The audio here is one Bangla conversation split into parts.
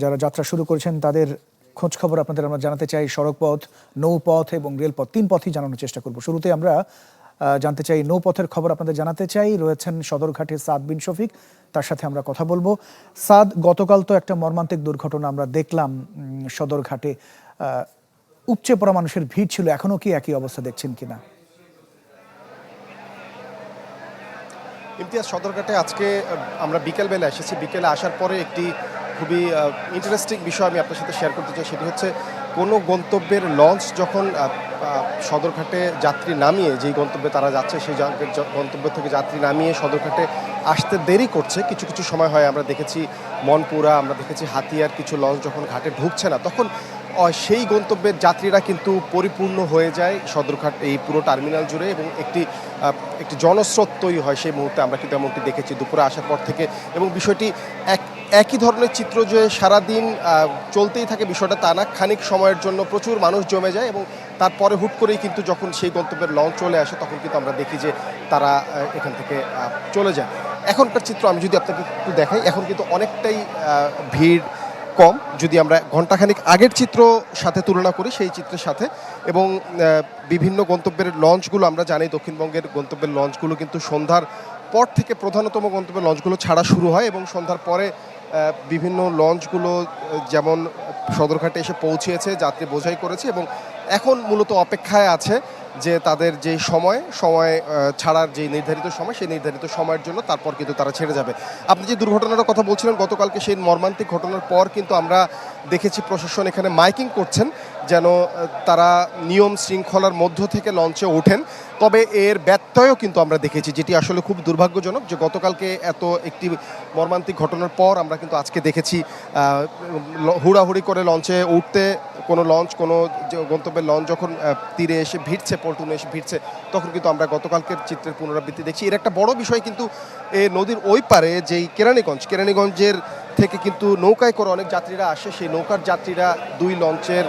যারা যাত্রা শুরু করেছেন তাদের খোঁজ খবর আপনাদের আমরা জানাতে চাই। সড়কপথ, নৌপথ এবং রেলপথ, ৩ পথই জানানোর চেষ্টা করব। শুরুতে আমরা জানতে চাই নৌপথের খবর আপনাদের জানাতে চাই। রয়েছেন সদরঘাটে সাদ বিন শফিক, তার সাথে আমরা কথা বলবো। সাদ, গতকাল তো একটা মর্মান্তিক দুর্ঘটনা আমরা দেখলাম সদরঘাটে, উপচে পড়া মানুষের ভিড় ছিল, এখনো কি একই অবস্থা দেখছেন কিনা? ইমতিয়াজ, সদরঘাটে আজকে আমরা বিকেলবেলা এসেছি। বিকেলে আসার পরে একটি খুবই ইন্টারেস্টিং বিষয় আমি আপনার সাথে শেয়ার করতে চাই। সেটি হচ্ছে কোনো গন্তব্যের লঞ্চ যখন সদরঘাটে যাত্রী নামিয়ে, যেই গন্তব্যে তারা যাচ্ছে সেই গন্তব্য থেকে যাত্রী নামিয়ে সদরঘাটে আসতে দেরি করছে, কিছু কিছু সময় হয় আমরা দেখেছি মনপুরা, আমরা দেখেছি হাতিয়ার কিছু লঞ্চ যখন ঘাটে ঢুকছে না, তখন সেই গন্তব্যের যাত্রীরা কিন্তু পরিপূর্ণ হয়ে যায় সদরঘাট এই পুরো টার্মিনাল জুড়ে, এবং একটি জনস্রোত তৈরি হয় সেই মুহূর্তে। আমরা কিন্তু এমনটি দেখেছি দুপুরে আসার পর থেকে, এবং বিষয়টি একই ধরনের চিত্র যে সারাদিন চলতেই থাকে বিষয়টা তা না। খানিক সময়ের জন্য প্রচুর মানুষ জমে যায় এবং তারপরে হুট করেই কিন্তু যখন সেই গন্তব্যের লঞ্চ চলে আসে তখন কিন্তু আমরা দেখি যে তারা এখান থেকে চলে যায়। এখনকার চিত্র আমি যদি আপনাকে একটু দেখাই, এখন কিন্তু অনেকটাই ভিড় কম যদি আমরা ঘণ্টাখানিক আগের চিত্র সাথে তুলনা করি সেই চিত্রের সাথে। এবং বিভিন্ন গন্তব্যের লঞ্চগুলো আমরা জানি, দক্ষিণবঙ্গের গন্তব্যের লঞ্চগুলো কিন্তু সন্ধ্যার পর থেকে প্রধানতম গন্তব্যের লঞ্চগুলো ছাড়া শুরু হয়, এবং সন্ধ্যার পরে বিভিন্ন লঞ্চগুলো যেমন সদরঘাটে এসে পৌঁছেছে, যাত্রী বোঝাই করেছে এবং এখন মূলত অপেক্ষায় আছে যে তাদের যে সময় ছাড়ার যে নির্ধারিত সময়, সেই নির্ধারিত সময়ের জন্য তারপর কিন্তু তারা ছেড়ে যাবে। আপনি যে দুর্ঘটনার কথা বলছিলেন, গতকালকে সেই মর্মান্তিক ঘটনার পর কিন্তু আমরা দেখেছি প্রশাসন এখানে মাইকিং করছেন যেন তারা নিয়ম শৃঙ্খলার মধ্য থেকে লঞ্চে ওঠেন। তবে এর ব্যত্যয়ও কিন্তু আমরা দেখেছি, যেটি আসলে খুব দুর্ভাগ্যজনক যে গতকালকে এত একটি মর্মান্তিক ঘটনার পর আমরা কিন্তু আজকে দেখেছি হুড়াহুড়ি করে লঞ্চে উঠতে, কোনো গন্তব্যের লঞ্চ যখন তীরে এসে ভিড়ছে, পল্টনে এসে ভিড়ছে, তখন কিন্তু আমরা গতকালকের চিত্রের পুনরাবৃত্তি দেখছি। এর একটা বড় বিষয় কিন্তু নদীর ওই পারে যেই কেরানীগঞ্জের থেকে কিন্তু নৌকায় করে অনেক যাত্রীরা আসে, সেই নৌকার যাত্রীরা দুই লঞ্চের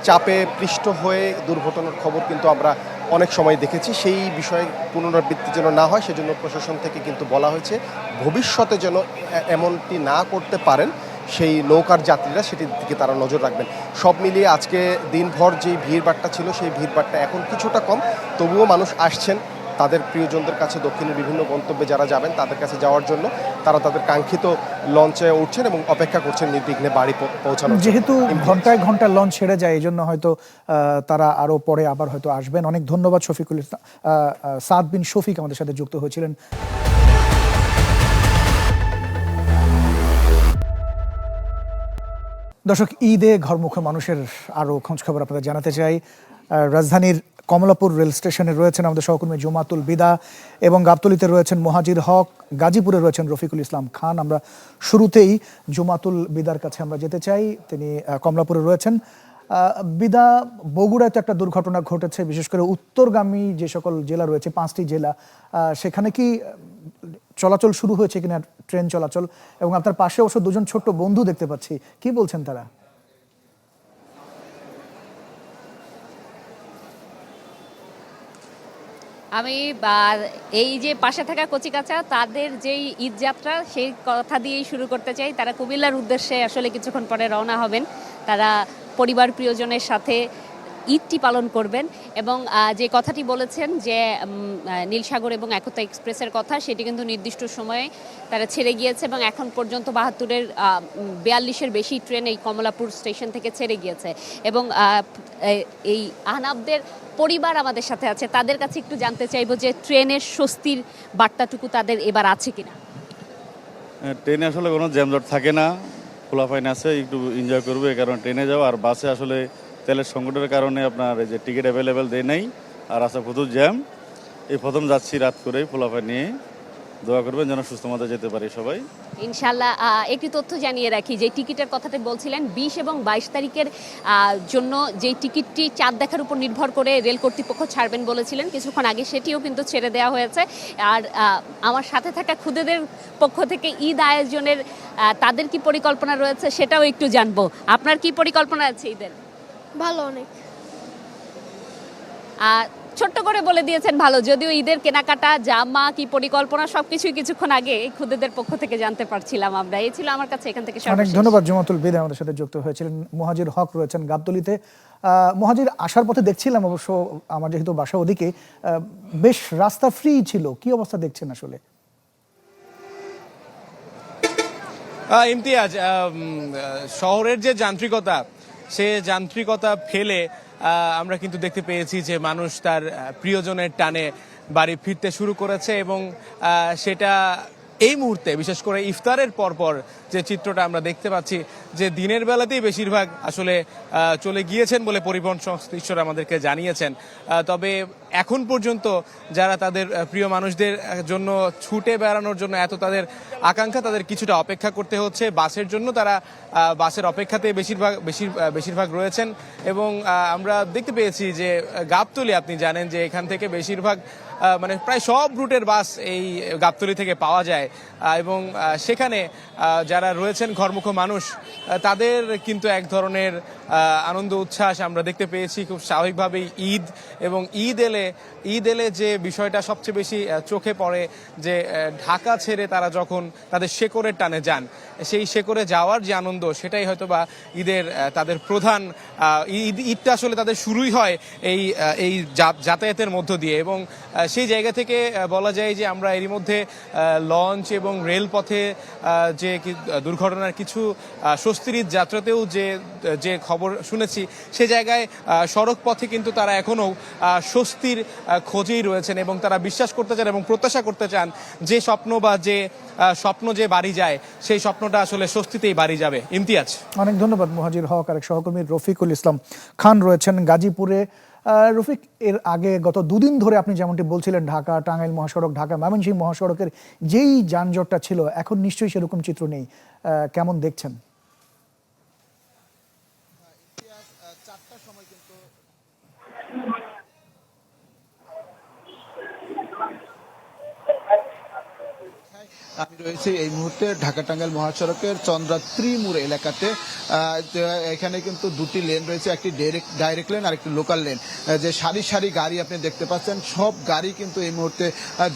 চাপে পৃষ্ঠ হয়ে দুর্ঘটনার খবর কিন্তু আমরা অনেক সময় দেখেছি। সেই বিষয়ে পুনরাবৃত্তি যেন না হয় সেজন্য প্রশাসন থেকে কিন্তু বলা হয়েছে ভবিষ্যতে যেন এমনটি না করতে পারেন সেই নৌকার যাত্রীরা, সেটির দিকে তারা নজর রাখবেন। সব মিলিয়ে আজকে দিনভর যেই ভিড়ভাট্টা ছিল সেই ভিড়ভাট্টা এখন কিছুটা কম, তবুও মানুষ আসছেন তাদের প্রিয়জনদের কাছে, দক্ষিণের বিভিন্ন গন্তব্যে যারা যাবেন তাদের কাছে যাওয়ার জন্য তারা তাদের কাঙ্ক্ষিত লঞ্চে উঠছেন এবং অপেক্ষা করছেন নির্বিঘ্নে বাড়ি পৌঁছানোর। যেহেতু ঘন্টায় ঘন্টা লঞ্চ ছেড়ে যায়, এই জন্য হয়তো তারা আরো পরে আবার হয়তো আসবেন। অনেক ধন্যবাদ শফিকুল ইসলাম। সাদ বিন শফিক আমাদের সাথে যুক্ত হয়েছিলেন। দর্শক, ঈদে ঘরমুখী মানুষের আরো খোঁজ খবর আপনাদের জানাতে চাই। রাজধানীর কমলাপুর রেল স্টেশনে রয়েছেন আমাদের সহকর্মী জুমাতুল বিদা, এবং গাবতলীতে রয়েছেন মহাজির হক, গাজীপুরে রয়েছেন রফিকুল ইসলাম খান। আমরা শুরুতেই জুমাতুল বিদার কাছে আমরা যেতে চাই, তিনি কমলাপুরে রয়েছেন। বিদা, বগুড়ায় তো একটা দুর্ঘটনা ঘটেছে, বিশেষ করে উত্তরগামী যে সকল জেলা রয়েছে, 5টি জেলা, সেখানে কি চলাচল শুরু হয়েছে কিনা, ট্রেন চলাচল? এবং আপনার পাশে অবশ্য দুজন ছোট্ট বন্ধু দেখতে পাচ্ছি, কি বলছেন তারা? আমি এই যে পাশে থাকা কচিকাচা তাদের যেই ঈদ যাত্রা সেই কথা দিয়েই শুরু করতে চাই। তারা কুমিল্লার উদ্দেশ্যে আসলে কিছুক্ষণ পরে রওনা হবেন। তারা পরিবার প্রিয়জনের সাথে ঈদটি পালন করবেন, এবং যে কথাটি বলেছেন যে নীলসাগর এবং একতা এক্সপ্রেসের কথা, সেটি কিন্তু নির্দিষ্ট সময়ে তারা ছেড়ে গিয়েছে এবং এখন পর্যন্ত 72-এর 42-এর বেশি ট্রেন এই কমলাপুর স্টেশন থেকে ছেড়ে গিয়েছে। এবং এই আহনাবদের পরিবার আমাদের সাথে আছে, তাদের কাছে একটু জানতে চাইবো যে ট্রেনের স্বস্তির বার্তাটুকু তাদের এবার আছে কিনা। ট্রেনে আসলে কোনো জ্যামজট থাকে না, খোলাফাইন আছে, একটু এনজয় করবে, কারণ ট্রেনে যাওয়া আর বাসে আসলে তেলের সংকটের কারণে আপনার এই যে টিকিট অ্যাভেলেবেল দেয় নাই, আর আছে প্রচুর জ্যাম। এই প্রথম যাচ্ছি রাত করে, খোলাফাই নিয়ে দোয়া করবেন যেন সুস্থ মতো যেতে পারি সবাই ইনশাল্লাহ। একটি তথ্য জানিয়ে রাখি, যে টিকিটের কথাটা বলছিলেন 20 এবং 22 তারিখের জন্য যে টিকিটটি চাঁদ দেখার উপর নির্ভর করে রেল কর্তৃপক্ষ ছাড়বেন বলেছিলেন কিছুক্ষণ আগে, সেটিও কিন্তু ছেড়ে দেওয়া হয়েছে। আর আমার সাথে থাকা খুদেদের পক্ষ থেকে ঈদ আয়োজনের তাদের কি পরিকল্পনা রয়েছে সেটাও একটু জানবো। আপনার কি পরিকল্পনা আছে ঈদের? ভালো, অনেক। ছোট্ট করে বলে দিয়েছেন ভালো, যদিও ঈদের কেনাকাটা জামা কি পরিকল্পনা সবকিছুই কিছুক্ষণ আগে এই খুদেদের পক্ষ থেকে জানতে পারছিলাম আমরা। এই ছিল আমার কাছে এখান থেকে অনেক সর্বশেষ। ধন্যবাদ জুমাতুল বিদা আমাদের সাথে যুক্ত হয়েছিলেন। মুহাজির হক রয়েছেন গাবতলীতে। মুহাজির আসার পথে দেখছিলাম, অবশ্য আমার যেহেতু বাসা ওদিকে, বেশ রাস্তা ফ্রি ছিল, কি অবস্থা দেখছেন আসলে? ইমতিয়াজ, শহরের যে যান্ত্রিকতা, সে যান্ত্রিকতা ফেলে আমরা কিন্তু দেখতে পেয়েছি যে মানুষ তার প্রিয়জনের টানে বাড়ি ফিরতে শুরু করেছে এবং সেটা এই মুহূর্তে বিশেষ করে ইফতারের পরপর যে চিত্রটা আমরা দেখতে পাচ্ছি, যে দিনের বেলাতেই বেশিরভাগ আসলে চলে গিয়েছেন বলে পরিবহন সংশ্লিষ্টরা আমাদেরকে জানিয়েছেন। তবে এখন পর্যন্ত যারা তাদের প্রিয় মানুষদের জন্য ছুটে বেড়ানোর জন্য এত তাদের আকাঙ্ক্ষা, তাদের কিছুটা অপেক্ষা করতে হচ্ছে বাসের জন্য। তারা বাসের অপেক্ষাতে বেশিরভাগ রয়েছেন এবং আমরা দেখতে পেয়েছি যে গাবতলী, আপনি জানেন যে এখান থেকে বেশিরভাগ মানে প্রায় সব রুটের বাস এই গাবতলী থেকে পাওয়া যায় এবং সেখানে যারা রয়েছেন ঘরমুখ মানুষ, তাদের কিন্তু এক ধরনের আনন্দ উচ্ছ্বাস আমরা দেখতে পেয়েছি। খুব স্বাভাবিকভাবেই ঈদ এবং ঈদ এলে যে বিষয়টা সবচেয়ে বেশি চোখে পড়ে, যে ঢাকা ছেড়ে তারা যখন তাদের শেকড়ের টানে যান, সেই শেকড়ে যাওয়ার যে আনন্দ, সেটাই হয়তো বা ঈদের তাদের প্রধান ঈদটা আসলে তাদের শুরুই হয় এই যাতায়াতের মধ্য দিয়ে। এবং সেই জায়গা থেকে বলা যায় যে আমরা এরই মধ্যে লঞ্চ এবং রেলপথে যে দুর্ঘটনার কিছু স্বস্তির ঈদ যাত্রাতেও যে খবর শুনেছি, সে জায়গায় সড়ক পথে কিন্তু তারা এখনও স্বস্তির খোঁজেই রয়েছেন এবং তারা বিশ্বাস করতে চান এবং প্রত্যাশা করতে চান যে স্বপ্ন যে বাড়ি যায়, সেই স্বপ্নটা আসলে স্বস্তিতেই বাড়ি যাবে। ইমতিয়াজ, অনেক ধন্যবাদ মুহাজির হক। আরেক সহকর্মী রফিকুল ইসলাম খান রয়েছেন গাজীপুরে। রফিক, এর আগে গত দুদিন ধরে আপনি যেমনটি বলছিলেন, ঢাকা টাঙ্গাইল মহাসড়ক, ঢাকা ময়মনসিংহ মহাসড়কের যেই যানজটটা ছিল, এখন নিশ্চয়ই সেরকম চিত্র নেই। কেমন দেখছেন? আমি রয়েছি এই মুহূর্তে ঢাকা টাঙ্গাইল মহাসড়কের চন্দ্রাত্রী মোড় এলাকাতে। এখানে কিন্তু দুটি লেন রয়েছে, একটি ডাইরেক্ট লেন আর একটি লোকাল লেন। যে সারি সারি গাড়ি আপনি দেখতে পাচ্ছেন, সব গাড়ি কিন্তু এই মুহূর্তে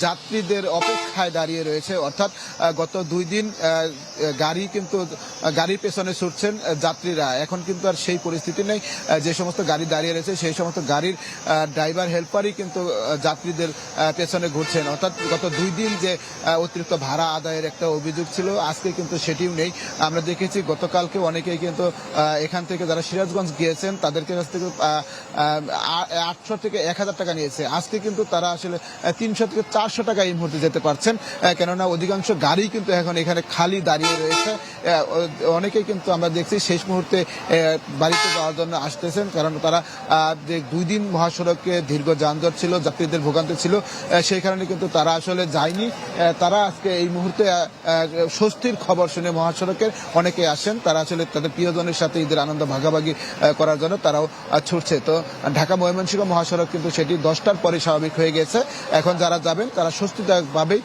যাত্রীদের অপেক্ষায় দাঁড়িয়ে রয়েছে। অর্থাৎ গত 2 দিন গাড়ির পেছনে ছুটছেন যাত্রীরা, এখন কিন্তু আর সেই পরিস্থিতি নেই। যে সমস্ত গাড়ি দাঁড়িয়ে রয়েছে, সেই সমস্ত গাড়ির ড্রাইভার হেল্পারই কিন্তু যাত্রীদের পেছনে ঘুরছেন। অর্থাৎ গত 2 দিন যে অতিরিক্ত ভাড়া আদায়ের একটা অভিযোগ ছিল, আজকে কিন্তু সেটিও নেই। আমরা দেখেছি গতকালকে অনেকেই কিন্তু এখান থেকে যারা সিরাজগঞ্জ গিয়েছেন, তাদেরকে কাছ থেকে 800 থেকে 1000 টাকা নিয়েছে। আজকে কিন্তু তারা আসলে 300 থেকে 400 টাকা এই মুহূর্তে যেতে পারছেন, কেননা অধিকাংশ গাড়ি কিন্তু এখন এখানে খালি দাঁড়িয়ে রয়েছে। অনেকেই কিন্তু আমরা দেখছি শেষ মুহূর্তে বাড়িতে যাওয়ার জন্য আসতেছেন, কারণ তারা যে 2 দিন মহাসড়কে দীর্ঘ যানজট ছিল, যাত্রীদের ভোগান্তি ছিল, সেই কারণে কিন্তু তারা আসলে যায়নি। তারা আজকে এই মুহূর্তে স্বস্তির খবর শুনে মহাসড়কের অনেকে আসেন, তারা আসলে তাদের প্রিয়জনের সাথে ঈদের আনন্দ ভাগাভাগি করার জন্য তারাও ছুটছে। তো ঢাকা ময়মনসিংহ মহাসড়ক কিন্তু সেটি 10টার পরে স্বাভাবিক হয়ে গেছে। এখন যারা যাবেন তারা স্বস্তিদায়কভাবেই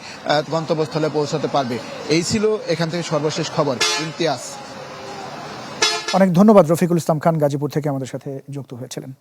গন্তব্যস্থলে পৌঁছাতে পারবে। এই ছিল এখান থেকে সর্বশেষ খবর। ইমতিয়াজ, অনেক ধন্যবাদ রফিকুল ইসলাম খান গাজীপুর থেকে আমাদের সাথে যুক্ত হয়েছিলেন।